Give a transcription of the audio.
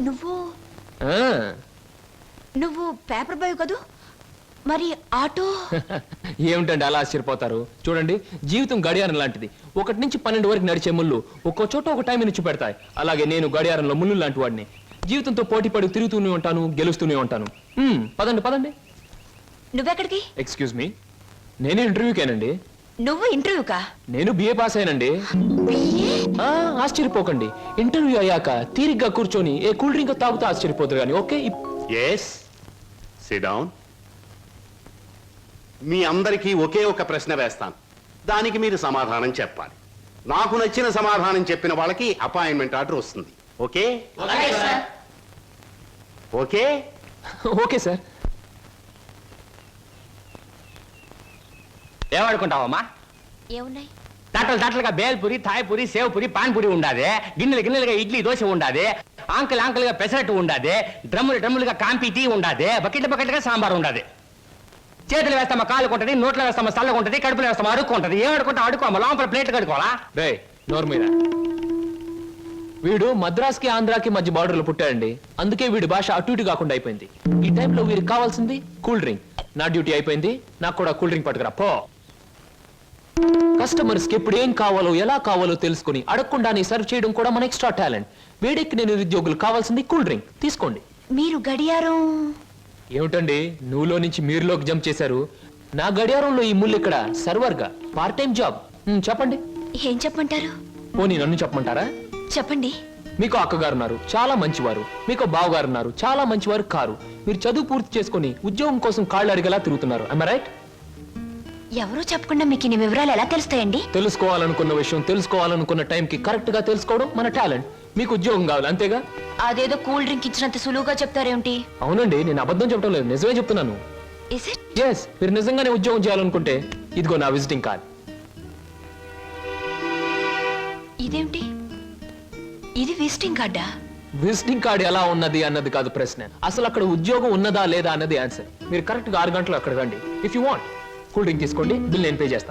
నువ్వు నువ్వు paper boy కదూ, మరి ఆటో? ఏమిటండి అలా ఆశ్చర్యపోతారు? చూడండి, జీవితం గడియారం లాంటిది. 1 నుంచి 12 వరకు నడిచే ముళ్ళు ఒక్కో చోట ఒక టైం నుంచి పెడతాయి. అలాగే నేను గడియారంలో ముళ్ళు లాంటి వాడిని. జీవితంతో పోటీ పడి తిరుగుతూనే ఉంటాను, గెలుస్తూనే ఉంటాను. పదండి పదండి. నువ్వెక్కడికి? ఎక్స్క్యూజ్ మీ, నేను ఇంటర్వ్యూకేనండి. నువ్వు ఇంటర్వ్యూకా? నేను బిఏ పాస్ అయినండి. ఆశ్చర్యపోకండి, ఇంటర్వ్యూ అయ్యాక తీరిగ్గా కూర్చొని ఏ కూల్ డ్రింక్ తాగుతూ ఆశ్చర్యపోతారు కానీ. Okay, yes, sit down. మీ అందరికీ ఒకే ఒక ప్రశ్న వేస్తాను, దానికి మీరు సమాధానం చెప్పాలి. నాకు నచ్చిన సమాధానం చెప్పిన వాళ్ళకి అపాయింట్మెంట్ ఆర్డర్ వస్తుంది. ఓకే? Okay okay sir. ఏమనుకుంటావమ్మా? ఏమున్నాయి? తట్టలుగా బేల్పూరి, థాయ్పూరి, సేవ్పూరి, పాన్పూరి ఉండాది. గిన్నెలుగా ఇడ్లీ దోశ ఉండాది. ఆంకలుగా పెసరట్టు ఉండాది. డ్రమ్ములుగా కాంపి టీ ఉండాది. బకెట్లుగా సాంబార్ ఉండాది. చేతులు వేస్తామా కాలు కొంటది, నోట్లో వేస్తామా చల్లగా ఉంటది, కడుపులో వేస్తామా అడుక్కుంటది. ఏమడుకుంటా అడుకోమా, లోపల ప్లేట్ కడుకోవాలా? రే నోరు మీద. వీడు మద్రాస్కి ఆంధ్రాకి మధ్య బార్డర్లో పుట్టాడండి. అందుకే వీడి భాష అటు ఇటు కాకుండా అయిపోయింది. ఈ టైంలో వీరికి కావాల్సింది కూల్ డ్రింక్. నా డ్యూటీ అయిపోయింది, నాకు కూడా కూల్ డ్రింక్ పట్టుకురా పో. కస్టమర్స్ కి ఎప్పుడు ఏం కావాలో ఎలా కావాలో తెలుసుకుని అడగకుండానే సర్వ్ చేయడం కూడా మన ఎక్స్ట్రా టాలెంట్. వేడెక్కి నేను నిరుద్యోగులు కావాల్సింది కూల్ డ్రింక్. తీసుకోండి. మీరు గడియారం? ఏమిటండి నువ్వులో నుంచి మీరులోకి జంప్ చేశారు? నా గడియారంలో ఈ ముళ్ళు ఇక్కడ సర్వర్ గా పార్ట్ టైం జాబ్. చెప్పండి. ఏం చెప్పమంటారు? పోనీ నన్ను చెప్పమంటారా? చెప్పండి. మీకు అక్కగారు ఉన్నారు, చాలా మంచివారు. మీకు బావగారు ఉన్నారు, చాలా మంచివారు కారు. మీరు చదువు పూర్తి చేసుకుని ఉద్యోగం కోసం కాళ్ళు అడిగేలా తిరుగుతున్నారు. I am right? ఎవరో చెప్పకుండా మీకు ఇన్ని వివరాలు ఎలా తెలుస్తాయండి? తెలుసుకోవాలనుకున్న విషయం తెలుసుకోవాలనుకున్న టైంకి కరెక్ట్ గా తెలుసుకోవడం మన టాలెంట్. మీకు ఉద్యోగం కావాలి అంతేగా? అదేదో కూల్ డ్రింక్ ఇచ్చినంత సులువుగా చెప్తారేమిటి? అవునండి, నేను అబద్ధం చెప్పడం లేదు, నిజమే చెప్తున్నాను. Is it? ఎస్, మీరు నిజంగానే ఉద్యోగం చేయాలనుకుంటే ఇదిగో నా విజిటింగ్ కార్డ్. ఇదేమిటి? ఇది విజిటింగ్ కార్డా? విజిటింగ్ కార్డ్ ఎలా ఉన్నది అన్నది కాదు ప్రశ్న, అసలు అక్కడ ఉద్యోగం ఉన్నదా లేదా అన్నది ఆన్సర్. మీరు కరెక్ట్ గా 6 గంటలు అక్కడ రండి. If you want cool drink తీసుకోండి, బిల్ నేను పే చేస్తాను.